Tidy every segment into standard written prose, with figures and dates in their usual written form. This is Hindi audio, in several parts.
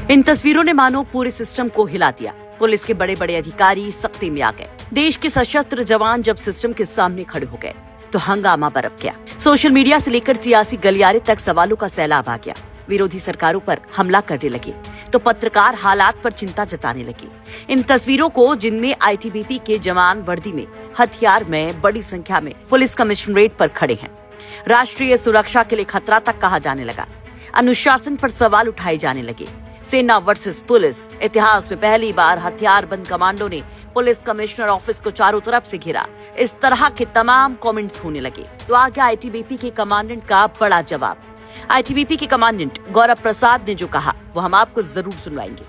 इन तस्वीरों ने मानो पूरे सिस्टम को हिला दिया। पुलिस के बड़े बड़े अधिकारी सख्ती में आ गए। देश के सशस्त्र जवान जब सिस्टम के सामने खड़े हो गए तो हंगामा बरप गया। सोशल मीडिया से लेकर सियासी गलियारे तक सवालों का सैलाब आ गया। विरोधी सरकारों पर हमला करने लगे तो पत्रकार हालात पर चिंता जताने लगे। इन तस्वीरों को, जिनमें आईटीबीपी के जवान वर्दी में हथियार में बड़ी संख्या में पुलिस कमिश्नरेट पर खड़े हैं, राष्ट्रीय सुरक्षा के लिए खतरा तक कहा जाने लगा। अनुशासन पर सवाल उठाए जाने लगे। सेना वर्सेस पुलिस, इतिहास में पहली बार हथियारबंद कमांडो ने पुलिस कमिश्नर ऑफिस को चारों तरफ से घेरा। इस तरह के तमाम कमेंट्स होने लगे तो आ गया आईटीबीपी के कमांडेंट का बड़ा जवाब। आईटीबीपी के कमांडेंट गौरव प्रसाद ने जो कहा वो हम आपको जरूर सुनवाएंगे,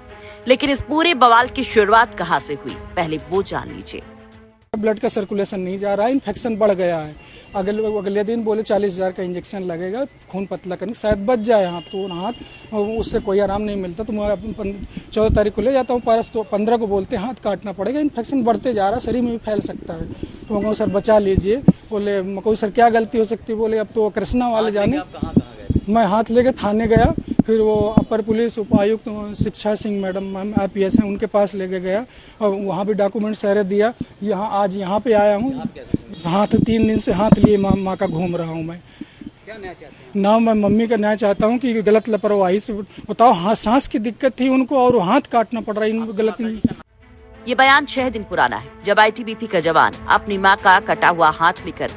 लेकिन इस पूरे बवाल की शुरुआत कहां से हुई पहले वो जान लीजिए। ब्लड का सर्कुलेशन नहीं जा रहा है, इन्फेक्शन बढ़ गया है। अगले दिन बोले 40,000 का इंजेक्शन लगेगा खून पतला करने, शायद बच जाए हाथ, तो हाथ उससे कोई आराम नहीं मिलता। तो मैं 14 तारीख को ले जाता हूँ पारस, तो 15 को बोलते हैं हाथ काटना पड़ेगा, इन्फेक्शन बढ़ते जा रहा है, शरीर में भी फैल सकता है। तो मैं कहूँ सर बचा लीजिए। बोले मैं कहूँ सर क्या गलती हो सकती है? बोले अब तो कृष्णा वाले जाने। मैं हाथ लेके थाने गया, फिर वो अपर पुलिस उपायुक्त शिक्षा सिंह मैडम IPS हैं, उनके पास लेके गया और वहाँ भी डॉक्यूमेंट सारे दिया। आज यहाँ पे आया हूँ, हाथ 3 दिन से हाथ लिए माँ का घूम रहा हूँ। मैं क्या न्याय चाहते हैं? ना मैं मम्मी का न्याय चाहता हूँ कि गलत लापरवाही से, बताओ हाँ सांस की दिक्कत थी उनको और हाथ काटना पड़ रहा है गलत। ये बयान 6 दिन पुराना है, जब आईटीबीपी का जवान अपनी मां का कटा हुआ हाथ लेकर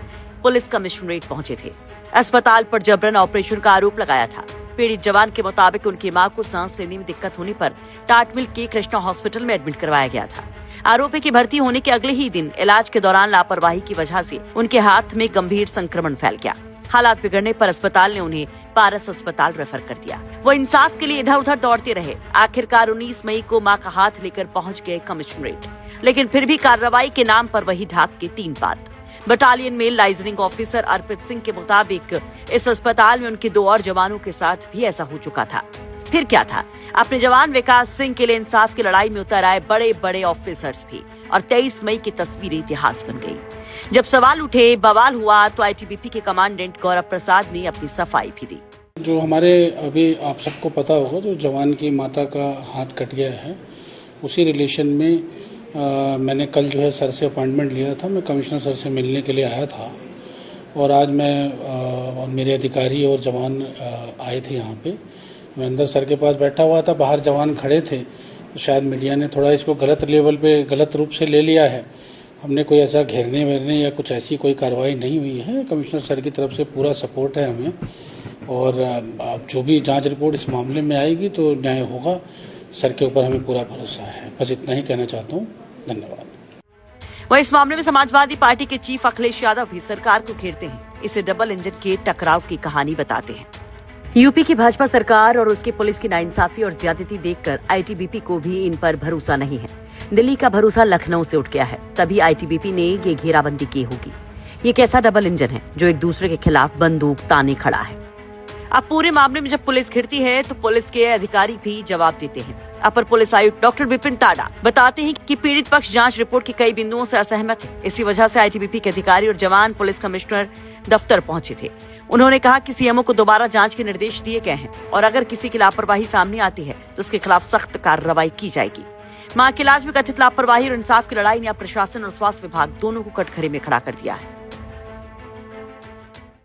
पुलिस कमिश्नरेट पहुंचे थे। अस्पताल पर जबरन ऑपरेशन का आरोप लगाया था। पीड़ित जवान के मुताबिक उनकी मां को सांस लेने में दिक्कत होने पर टाटमिल के कृष्णा हॉस्पिटल में एडमिट करवाया गया था। आरोपी की भर्ती होने के अगले ही दिन इलाज के दौरान लापरवाही की वजह से उनके हाथ में गंभीर संक्रमण फैल गया। हालात बिगड़ने पर अस्पताल ने उन्हें पारस अस्पताल रेफर कर दिया। वो इंसाफ के लिए इधर उधर दौड़ते रहे। आखिरकार 19 मई को मां का हाथ लेकर पहुंच गए कमिश्नरेट, लेकिन फिर भी कार्रवाई के नाम पर वही ढाक के 3 बात। बटालियन में लाइजनिंग ऑफिसर अर्पित सिंह के मुताबिक इस अस्पताल में उनके 2 और जवानों के साथ भी ऐसा हो चुका था। फिर क्या था? अपने जवान विकास सिंह के लिए इंसाफ की लड़ाई में उतर आए बड़े बड़े ऑफिसर्स भी, और 23 मई की तस्वीरें इतिहास बन गई। जब सवाल उठे, बवाल हुआ, तो आईटीबीपी के कमांडेंट गौरव प्रसाद ने अपनी सफाई भी दी। जो हमारे अभी आप सबको पता होगा, जो जवान की माता का हाथ कट गया है, उसी रिलेशन में मैंने कल जो है सर से अपॉइंटमेंट लिया था। मैं कमिश्नर सर से मिलने के लिए आया था और आज मैं और मेरे अधिकारी और जवान आए थे यहाँ पे। मैं अंदर सर के पास बैठा हुआ था, बाहर जवान खड़े थे, तो शायद मीडिया ने थोड़ा इसको गलत लेवल पे गलत रूप से ले लिया है। हमने कोई ऐसा घेरने वेरने या कुछ ऐसी कोई कार्रवाई नहीं हुई है। कमिश्नर सर की तरफ से पूरा सपोर्ट है हमें, और जो भी जांच रिपोर्ट इस मामले में आएगी तो न्याय होगा। सर के ऊपर हमें पूरा भरोसा है। बस इतना ही कहना चाहता हूँ। धन्यवाद। वहीं इस मामले में समाजवादी पार्टी के चीफ अखिलेश यादव भी सरकार को घेरते हैं। इसे डबल इंजन के टकराव की कहानी बताते हैं। यूपी की भाजपा सरकार और उसके पुलिस की नाइंसाफी और ज्यादती देखकर आईटीबीपी को भी इन पर भरोसा नहीं है। दिल्ली का भरोसा लखनऊ से उठ गया है, तभी आईटीबीपी ने ये घेराबंदी की होगी। ये कैसा डबल इंजन है जो एक दूसरे के खिलाफ बंदूक ताने खड़ा है? अब पूरे मामले में जब पुलिस घिरती है तो पुलिस के अधिकारी भी जवाब देते हैं। अपर पुलिस आयुक्त डॉक्टर विपिन टाडा बताते हैं कि पीड़ित पक्ष जांच रिपोर्ट के कई बिंदुओं से असहमत है। इसी वजह से आईटीबीपी के अधिकारी और जवान पुलिस कमिश्नर दफ्तर पहुंचे थे। उन्होंने कहा कि सीएमओ को दोबारा जांच के निर्देश दिए गए हैं और अगर किसी की लापरवाही सामने आती है तो उसके खिलाफ सख्त कार्रवाई की जाएगी। मां के इलाज में कथित लापरवाही और इंसाफ की लड़ाई ने अब प्रशासन और स्वास्थ्य विभाग दोनों को कटघरे में खड़ा कर दिया है।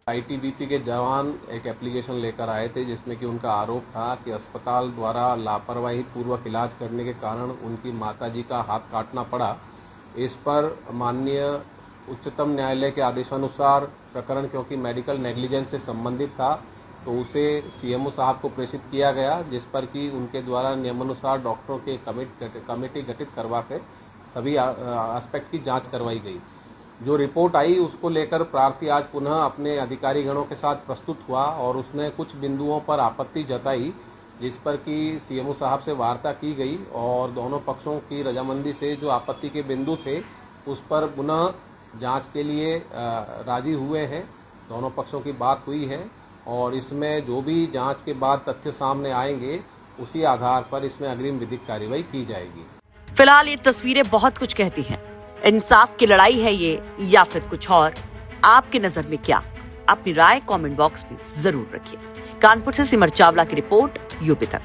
आईटीबीपी के जवान एक एप्लीकेशन लेकर आए थे जिसमें कि उनका आरोप था कि अस्पताल द्वारा लापरवाही पूर्वक इलाज करने के कारण उनकी माताजी का हाथ काटना पड़ा। इस पर माननीय उच्चतम न्यायालय के आदेशानुसार प्रकरण, क्योंकि मेडिकल नेग्लिजेंस से संबंधित था, तो उसे सीएमओ साहब को प्रेषित किया गया, जिस पर कि उनके द्वारा नियमानुसार डॉक्टरों के कमेटी गठित करवा के सभी एस्पेक्ट की जाँच करवाई गई। जो रिपोर्ट आई उसको लेकर प्रार्थी आज पुनः अपने अधिकारीगणों के साथ प्रस्तुत हुआ और उसने कुछ बिंदुओं पर आपत्ति जताई, जिस पर कि सीएमओ साहब से वार्ता की गई और दोनों पक्षों की रजामंदी से जो आपत्ति के बिंदु थे उस पर पुनः जांच के लिए राजी हुए हैं। दोनों पक्षों की बात हुई है और इसमें जो भी जांच के बाद तथ्य सामने आएंगे उसी आधार पर इसमें अग्रिम विधिक कार्रवाई की जाएगी। फिलहाल ये तस्वीरें बहुत कुछ कहती हैं। इंसाफ की लड़ाई है ये या फिर कुछ और? आपकी नजर में क्या? अपनी राय कमेंट बॉक्स में जरूर रखिए। कानपुर से सिमर चावला की रिपोर्ट, यूपी तक।